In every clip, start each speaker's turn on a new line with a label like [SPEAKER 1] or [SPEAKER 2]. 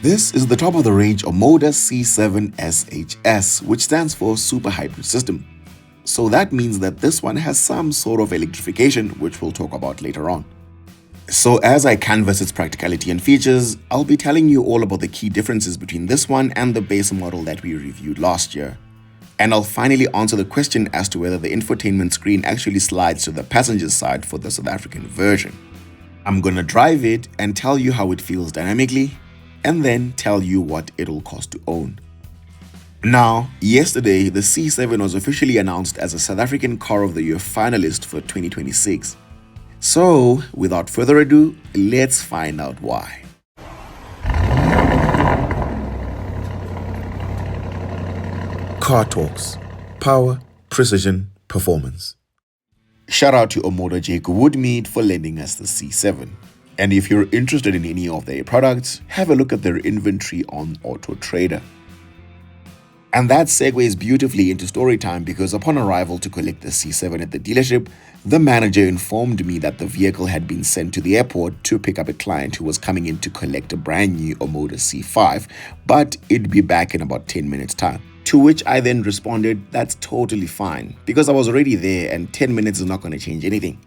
[SPEAKER 1] This is the top of the range Omoda C7 SHS, which stands for Super Hybrid System. So that means that this one has some sort of electrification, which we'll talk about later on. So as I canvass its practicality and features, I'll be telling you all about the key differences between this one and the base model that we reviewed last year. And I'll finally answer the question as to whether the infotainment screen actually slides to the passenger's side for the South African version. I'm gonna drive it and tell you how it feels dynamically, and then tell you what it'll cost to own. Now, yesterday, the C7 was officially announced as a South African Car of the Year finalist for 2026. So, without further ado, let's find out why. Car Talks. Power, precision, performance. Shout out to Omoda Jaecoo Woodmead for lending us the C7. And if you're interested in any of their products, have a look at their inventory on Auto Trader. And that segues beautifully into story time because upon arrival to collect the C7 at the dealership, the manager informed me that the vehicle had been sent to the airport to pick up a client who was coming in to collect a brand new Omoda C5, but it'd be back in about 10 minutes time. To which I then responded, that's totally fine because I was already there and 10 minutes is not going to change anything.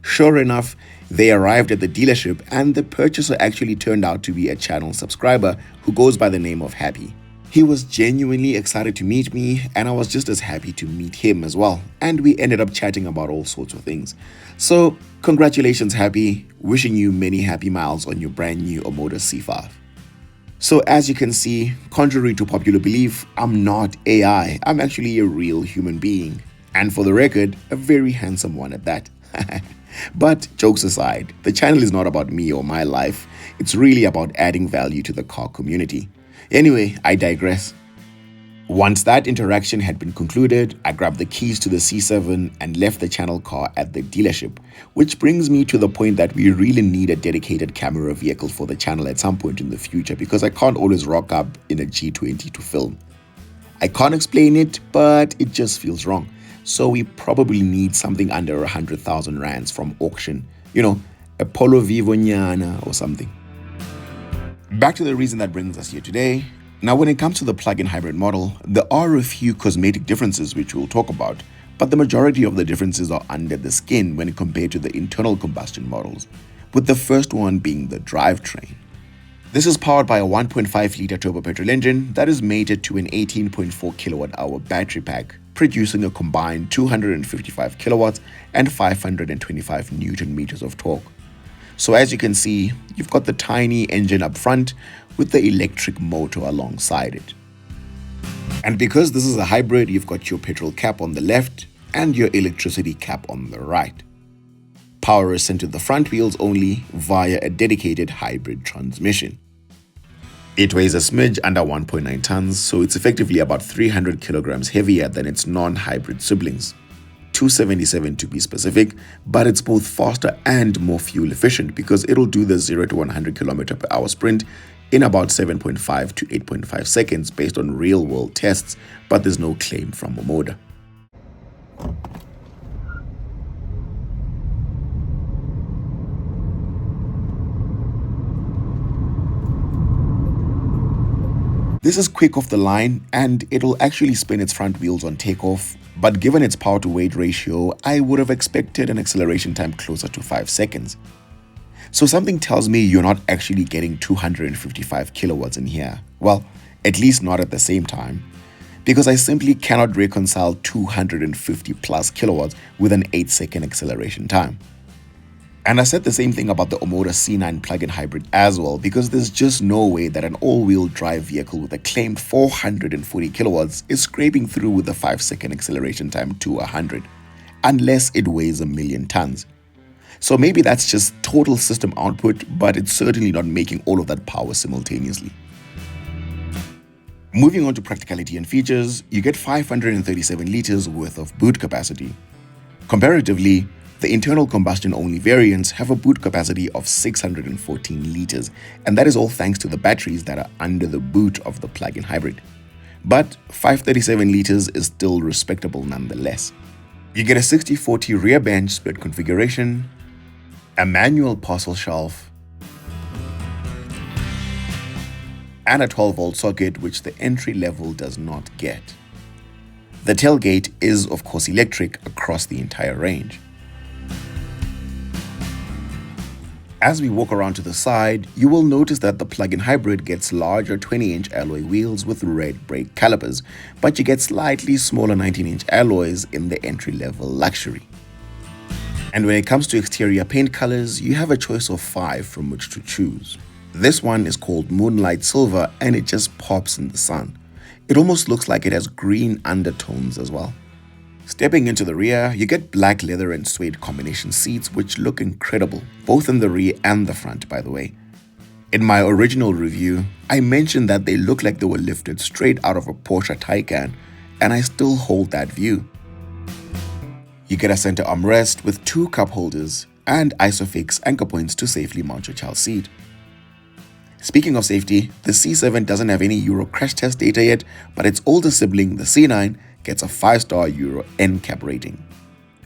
[SPEAKER 1] Sure enough, they arrived at the dealership and the purchaser actually turned out to be a channel subscriber who goes by the name of Happy. He was genuinely excited to meet me and I was just as happy to meet him as well, and we ended up chatting about all sorts of things. So congratulations Happy, wishing you many happy miles on your brand new Omoda C5. So as you can see, contrary to popular belief, I'm not AI, I'm actually a real human being, and for the record, a very handsome one at that. But jokes aside, the channel is not about me or my life, it's really about adding value to the car community. Anyway, I digress. Once that interaction had been concluded, I grabbed the keys to the C7 and left the channel car at the dealership, which brings me to the point that we really need a dedicated camera vehicle for the channel at some point in the future because I can't always rock up in a G20 to film. I can't explain it, but it just feels wrong. So we probably need something under 100,000 rands from auction, a Polo Vivo Nyana or something. Back to the reason that brings us here today. Now, when it comes to the plug-in hybrid model, there are a few cosmetic differences which we'll talk about, but the majority of the differences are under the skin when compared to the internal combustion models, with the first one being the drivetrain. This is powered by a 1.5-litre turbo petrol engine that is mated to an 18.4 kilowatt-hour battery pack, producing a combined 255 kilowatts and 525 newton meters of torque. So as you can see, you've got the tiny engine up front with the electric motor alongside it. And because this is a hybrid, you've got your petrol cap on the left and your electricity cap on the right. Power is sent to the front wheels only via a dedicated hybrid transmission. It weighs a smidge under 1.9 tons, so it's effectively about 300 kilograms heavier than its non-hybrid siblings. 277 to be specific, but it's both faster and more fuel efficient because it'll do the 0 to 100 km/h sprint in about 7.5 to 8.5 seconds based on real-world tests, but there's no claim from Omoda. This is quick off the line and it'll actually spin its front wheels on takeoff, but given its power to weight ratio, I would have expected an acceleration time closer to 5 seconds. So something tells me you're not actually getting 255 kilowatts in here. Well, at least not at the same time, because I simply cannot reconcile 250 plus kilowatts with an 8-second acceleration time. And I said the same thing about the Omoda C9 plug-in hybrid as well, because there's just no way that an all-wheel drive vehicle with a claimed 440 kilowatts is scraping through with a 5-second acceleration time to 100, unless it weighs 1,000,000 tons. So maybe that's just total system output, but it's certainly not making all of that power simultaneously. Moving on to practicality and features, you get 537 liters worth of boot capacity. Comparatively, the internal combustion only variants have a boot capacity of 614 liters, and that is all thanks to the batteries that are under the boot of the plug-in hybrid. But 537 liters is still respectable nonetheless. You get a 60/40 rear bench split configuration, a manual parcel shelf, and a 12-volt socket, which the entry level does not get. The tailgate is of course electric across the entire range. As we walk around to the side, you will notice that the plug-in hybrid gets larger 20-inch alloy wheels with red brake calipers, but you get slightly smaller 19-inch alloys in the entry-level luxury. And when it comes to exterior paint colors, you have a choice of 5 from which to choose. This one is called Moonlight Silver and it just pops in the sun. It almost looks like it has green undertones as well. Stepping into the rear, you get black leather and suede combination seats which look incredible, both in the rear and the front by the way. In my original review, I mentioned that they look like they were lifted straight out of a Porsche Taycan, and I still hold that view. You get a center armrest with 2 cup holders and ISOFIX anchor points to safely mount your child seat. Speaking of safety, the C7 doesn't have any Euro crash test data yet, but its older sibling, the C9, gets a 5-star Euro NCAP rating.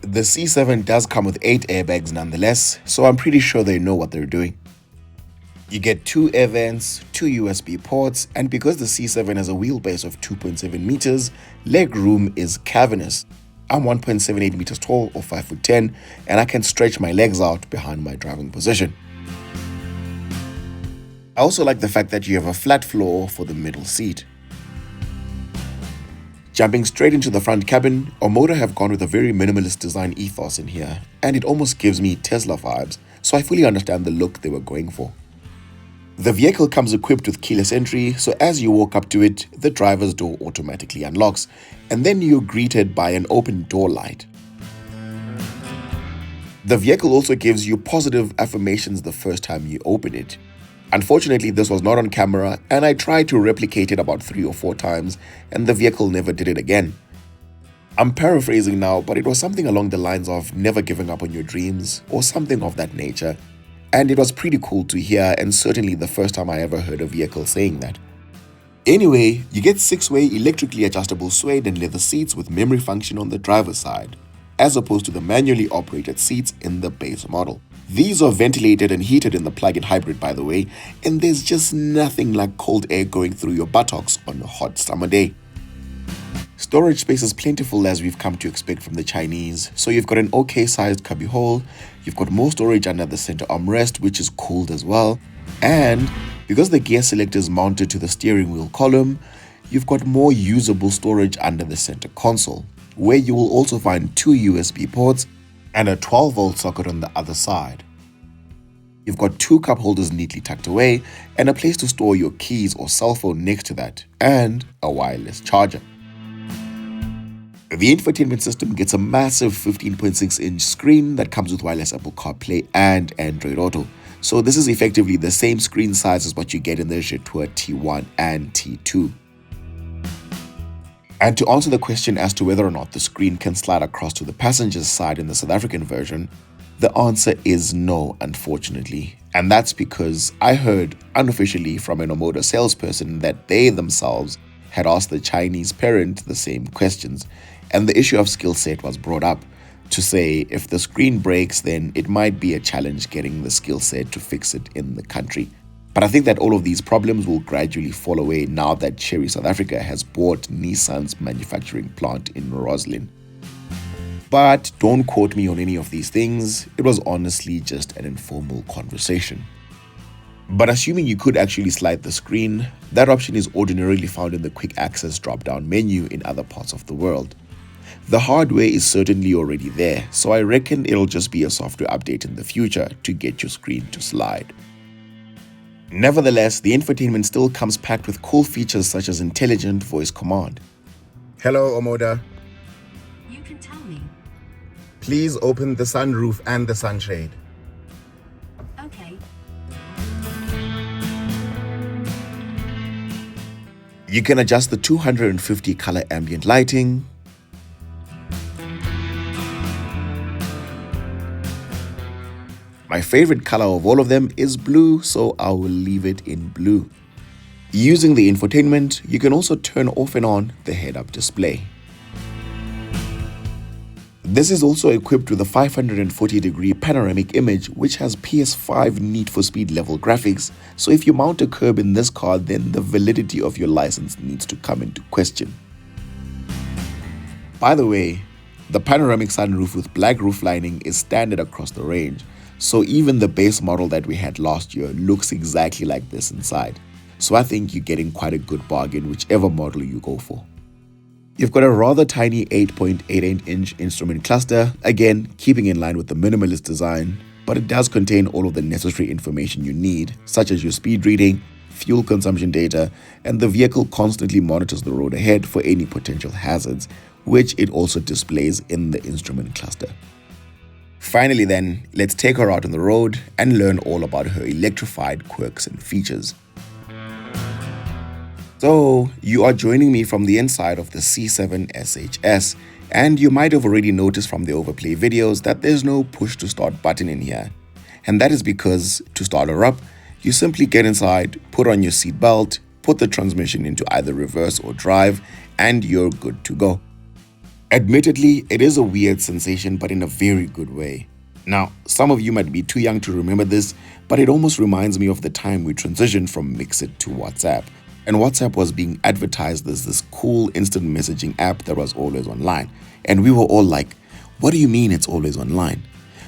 [SPEAKER 1] The C7 does come with 8 airbags nonetheless, so I'm pretty sure they know what they're doing. You get 2 air vents, 2 USB ports, and because the C7 has a wheelbase of 2.7 meters, leg room is cavernous. I'm 1.78 meters tall or 5'10", and I can stretch my legs out behind my driving position. I also like the fact that you have a flat floor for the middle seat. Jumping straight into the front cabin, Omoda have gone with a very minimalist design ethos in here, and it almost gives me Tesla vibes, so I fully understand the look they were going for. The vehicle comes equipped with keyless entry, so as you walk up to it, the driver's door automatically unlocks, and then you're greeted by an open door light. The vehicle also gives you positive affirmations the first time you open it. Unfortunately, this was not on camera, and I tried to replicate it about 3 or 4 times, and the vehicle never did it again. I'm paraphrasing now, but it was something along the lines of never giving up on your dreams, or something of that nature. And it was pretty cool to hear, and certainly the first time I ever heard a vehicle saying that. Anyway, you get 6-way electrically adjustable suede and leather seats with memory function on the driver's side, as opposed to the manually operated seats in the base model. These are ventilated and heated in the plug-in hybrid by the way, and there's just nothing like cold air going through your buttocks on a hot summer day. Storage space is plentiful as we've come to expect from the Chinese, so you've got an okay sized cubby hole, you've got more storage under the center armrest which is cooled as well, and because the gear selector is mounted to the steering wheel column, you've got more usable storage under the center console, where you will also find 2 USB ports and a 12-volt socket on the other side. You've got 2 cup holders neatly tucked away and a place to store your keys or cell phone next to that, and a wireless charger. The infotainment system gets a massive 15.6-inch screen that comes with wireless Apple CarPlay and Android Auto. So this is effectively the same screen size as what you get in the Jaecoo T1 and T2. And to answer the question as to whether or not the screen can slide across to the passenger's side in the South African version, the answer is no, unfortunately. And that's because I heard unofficially from an Omoda salesperson that they themselves had asked the Chinese parent the same questions, and the issue of skill set was brought up to say if the screen breaks, then it might be a challenge getting the skill set to fix it in the country. But I think that all of these problems will gradually fall away now that Chery South Africa has bought Nissan's manufacturing plant in Roslyn. But don't quote me on any of these things, it was honestly just an informal conversation. But assuming you could actually slide the screen, that option is ordinarily found in the quick access drop-down menu in other parts of the world. The hardware is certainly already there, so I reckon it'll just be a software update in the future to get your screen to slide. Nevertheless, the infotainment still comes packed with cool features such as intelligent voice command. Hello, Omoda.
[SPEAKER 2] You can tell me.
[SPEAKER 1] Please open the sunroof and the sunshade.
[SPEAKER 2] Okay.
[SPEAKER 1] You can adjust the 250 color ambient lighting. My favorite color of all of them is blue, so I will leave it in blue. Using the infotainment, you can also turn off and on the head-up display. This is also equipped with a 540-degree panoramic image which has PS5 Need for Speed level graphics, so if you mount a curb in this car, then the validity of your license needs to come into question. By the way, the panoramic sunroof with black roof lining is standard across the range, so even the base model that we had last year looks exactly like this inside. So I think you're getting quite a good bargain whichever model you go for. You've got a rather tiny 8.88-inch instrument cluster, again keeping in line with the minimalist design, but it does contain all of the necessary information you need, such as your speed reading, fuel consumption data, and the vehicle constantly monitors the road ahead for any potential hazards, which it also displays in the instrument cluster. Finally then, let's take her out on the road and learn all about her electrified quirks and features. So, you are joining me from the inside of the C7 SHS, and you might have already noticed from the overplay videos that there's no push to start button in here. And that is because, to start her up, you simply get inside, put on your seatbelt, put the transmission into either reverse or drive, and you're good to go. Admittedly, it is a weird sensation, but in a very good way. Now, some of you might be too young to remember this, but it almost reminds me of the time we transitioned from Mixit to WhatsApp. And WhatsApp was being advertised as this cool instant messaging app that was always online. And we were all like, what do you mean it's always online?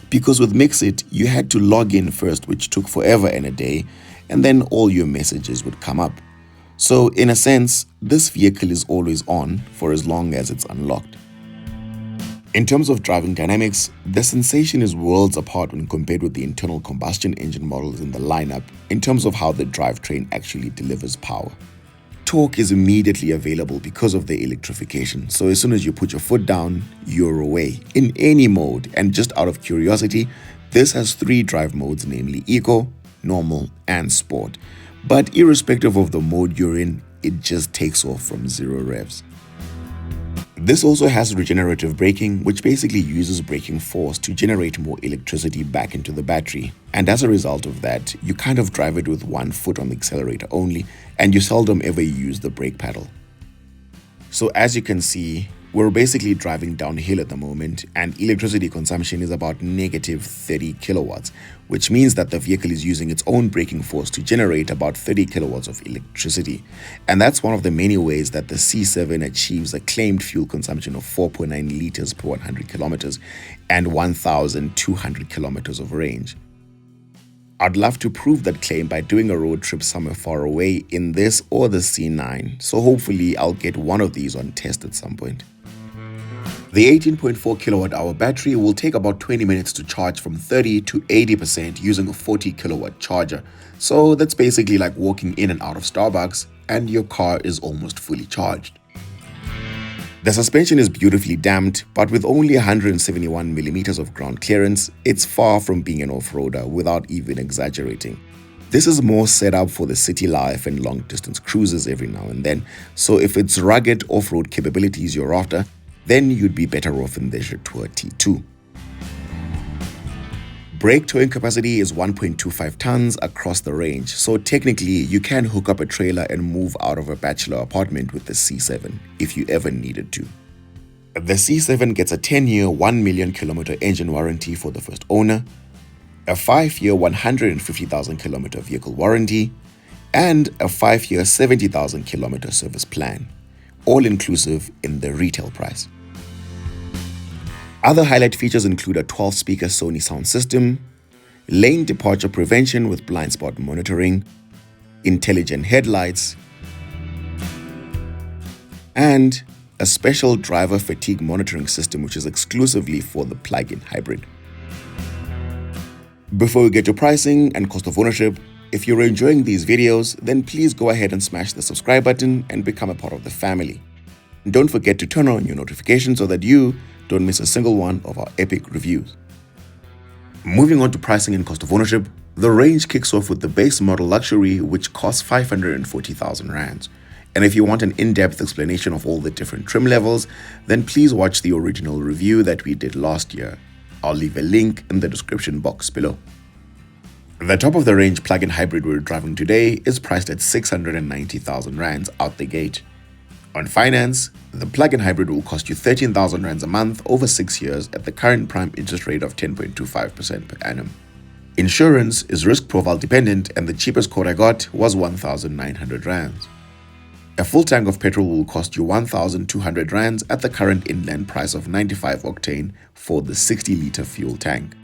[SPEAKER 1] Because with Mixit, you had to log in first, which took forever and a day, and then all your messages would come up. So in a sense, this vehicle is always on for as long as it's unlocked. In terms of driving dynamics, the sensation is worlds apart when compared with the internal combustion engine models in the lineup in terms of how the drivetrain actually delivers power. Torque is immediately available because of the electrification, so as soon as you put your foot down, you're away in any mode. And just out of curiosity, this has 3 drive modes, namely Eco, Normal, and Sport. But irrespective of the mode you're in, it just takes off from 0 revs. This also has regenerative braking, which basically uses braking force to generate more electricity back into the battery. And as a result of that, you kind of drive it with one foot on the accelerator only, and you seldom ever use the brake pedal. So as you can see, we're basically driving downhill at the moment, and electricity consumption is about negative 30 kilowatts, which means that the vehicle is using its own braking force to generate about 30 kilowatts of electricity. And that's one of the many ways that the C7 achieves a claimed fuel consumption of 4.9 liters per 100 kilometers and 1,200 kilometers of range. I'd love to prove that claim by doing a road trip somewhere far away in this or the C9, so hopefully I'll get one of these on test at some point. The 18.4 kilowatt hour battery will take about 20 minutes to charge from 30 to 80% using a 40 kilowatt charger. So that's basically like walking in and out of Starbucks and your car is almost fully charged. The suspension is beautifully damped, but with only 171 millimeters of ground clearance, it's far from being an off-roader without even exaggerating. This is more set up for the city life and long-distance cruises every now and then, so if it's rugged off-road capabilities you're after, then you'd be better off in the Jaecoo T2. Brake towing capacity is 1.25 tons across the range, so technically you can hook up a trailer and move out of a bachelor apartment with the C7 if you ever needed to. The C7 gets a 10-year 1 million kilometer engine warranty for the first owner, a 5-year 150,000 kilometer vehicle warranty, and a 5-year 70,000 kilometer service plan, all inclusive in the retail price. Other highlight features include a 12-speaker Sony sound system, lane departure prevention with blind spot monitoring, intelligent headlights, and a special driver fatigue monitoring system which is exclusively for the plug-in hybrid. Before we get to pricing and cost of ownership, if you're enjoying these videos, then please go ahead and smash the subscribe button and become a part of the family. And don't forget to turn on your notifications so that you don't miss a single one of our epic reviews. Moving on to pricing and cost of ownership, the range kicks off with the base model luxury, which costs 540,000 rands. And if you want an in-depth explanation of all the different trim levels, then please watch the original review that we did last year. I'll leave a link in the description box below. The top of the range plug-in hybrid we're driving today is priced at 690,000 rands out the gate. On finance, the plug-in hybrid will cost you 13,000 rands a month over 6 years at the current prime interest rate of 10.25% per annum. Insurance is risk profile dependent, and the cheapest quote I got was 1,900 rands. A full tank of petrol will cost you 1,200 rands at the current inland price of 95 octane for the 60-litre fuel tank.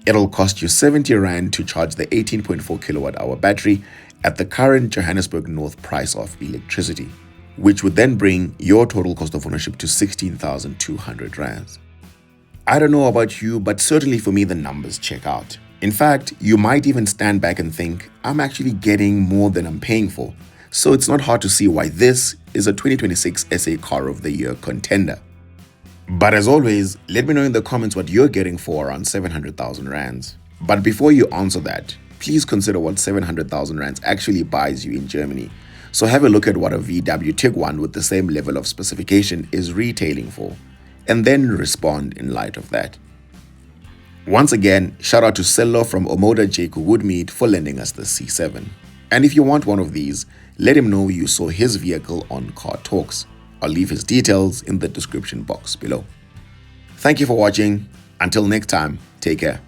[SPEAKER 1] It'll cost you 70 rand to charge the 18.4 kilowatt-hour battery at the current Johannesburg North price of electricity, which would then bring your total cost of ownership to 16,200 rands. I don't know about you, but certainly for me the numbers check out. In fact, you might even stand back and think, I'm actually getting more than I'm paying for. So it's not hard to see why this is a 2026 SA Car of the Year contender. But as always, let me know in the comments what you're getting for around 700,000 rands. But before you answer that, please consider what 700,000 rands actually buys you in Germany. So have a look at what a VW Tiguan with the same level of specification is retailing for, and then respond in light of that. Once again, shout out to Sello from Omoda Jaecoo Woodmead for lending us the C7. And if you want one of these, let him know you saw his vehicle on Car Talks. I'll leave his details in the description box below. Thank you for watching. Until next time, take care.